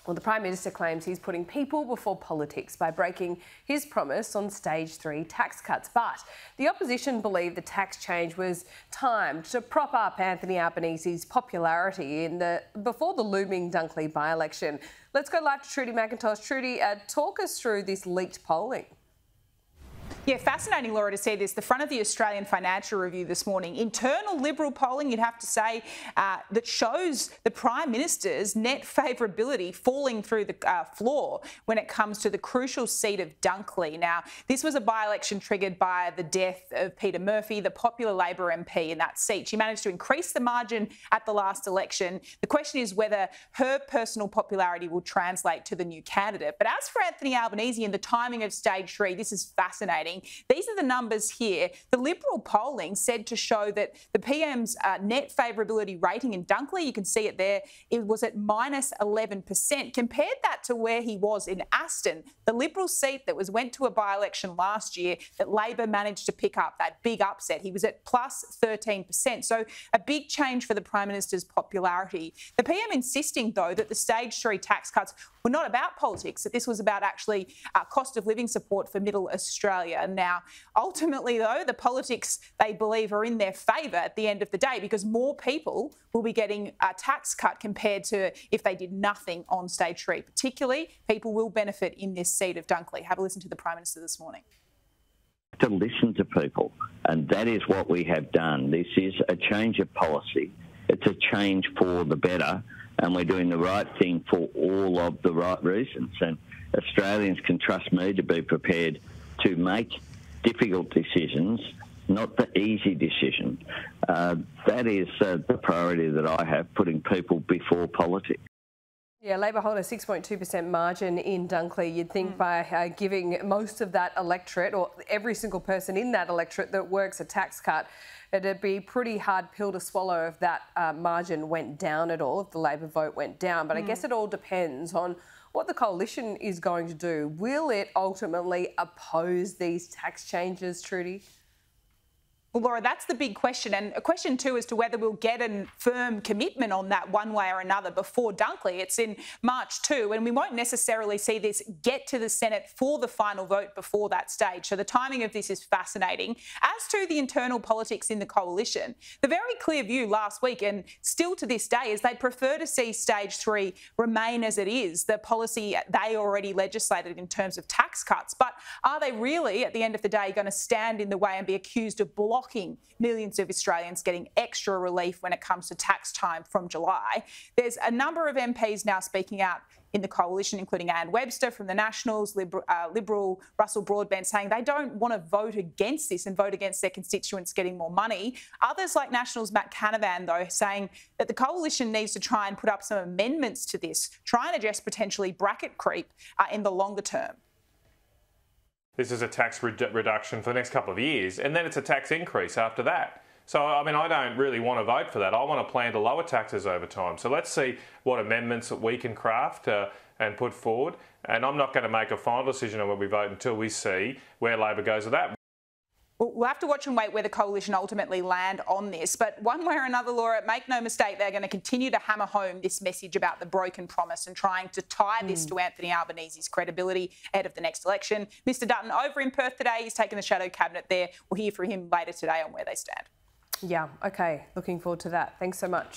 Well, the Prime Minister claims he's putting people before politics by breaking his promise on stage 3 tax cuts. But the opposition believe the tax change was timed to prop up Anthony Albanese's popularity before the looming Dunkley by-election. Let's go live to Trudy McIntosh. Trudy, talk us through this leaked polling. Yeah, fascinating, Laura, to see this. The front of the Australian Financial Review this morning. Internal Liberal polling, you'd have to say, that shows the Prime Minister's net favourability falling through the floor when it comes to the crucial seat of Dunkley. Now, this was a by-election triggered by the death of Peter Murphy, the popular Labor MP in that seat. She managed to increase the margin at the last election. The question is whether her personal popularity will translate to the new candidate. But as for Anthony Albanese and the timing of stage 3, this is fascinating. These are the numbers here. The Liberal polling said to show that the PM's net favourability rating in Dunkley, you can see it there, it was at minus 11%. Compared that to where he was in Aston, the Liberal seat that went to a by-election last year that Labor managed to pick up, that big upset, he was at plus 13%. So a big change for the Prime Minister's popularity. The PM insisting, though, that the stage 3 tax cuts were not about politics, that this was about actually cost of living support for middle Australia. Now, ultimately, though, the politics, they believe, are in their favour at the end of the day because more people will be getting a tax cut compared to if they did nothing on stage 3. Particularly, people will benefit in this seat of Dunkley. Have a listen to the Prime Minister this morning. To listen to people, and that is what we have done. This is a change of policy. It's a change for the better, and we're doing the right thing for all of the right reasons. And Australians can trust me to be prepared to make difficult decisions, not the easy decision. That is the priority that I have, putting people before politics. Yeah, Labor hold a 6.2% margin in Dunkley. You'd think by giving most of that electorate, or every single person in that electorate that works, a tax cut, it'd be a pretty hard pill to swallow if that margin went down at all, if the Labor vote went down. But I guess it all depends on what the coalition is going to do. Will it ultimately oppose these tax changes, Trudy? Well, Laura, that's the big question. And a question, too, as to whether we'll get a firm commitment on that one way or another before Dunkley. It's in March 2, and we won't necessarily see this get to the Senate for the final vote before that stage. So the timing of this is fascinating. As to the internal politics in the coalition, the very clear view last week and still to this day is they'd prefer to see stage 3 remain as it is, the policy they already legislated in terms of tax cuts. But are they really, at the end of the day, going to stand in the way and be accused of blocking millions of Australians getting extra relief when it comes to tax time from July? There's a number of MPs now speaking out in the coalition, including Anne Webster from the Nationals, Liberal Russell Broadbent, saying they don't want to vote against this and vote against their constituents getting more money. Others, like Nationals' Matt Canavan, though, saying that the coalition needs to try and put up some amendments to this, try and address potentially bracket creep in the longer term. This is a tax reduction for the next couple of years, and then it's a tax increase after that. So, I mean, I don't really want to vote for that. I want to plan to lower taxes over time. So let's see what amendments that we can craft and put forward. And I'm not going to make a final decision on where we vote until we see where Labor goes with that. We'll have to watch and wait where the coalition ultimately land on this. But one way or another, Laura, make no mistake, they're going to continue to hammer home this message about the broken promise and trying to tie this to Anthony Albanese's credibility ahead of the next election. Mr Dutton over in Perth today. He's taken the shadow cabinet there. We'll hear from him later today on where they stand. Yeah, OK. Looking forward to that. Thanks so much.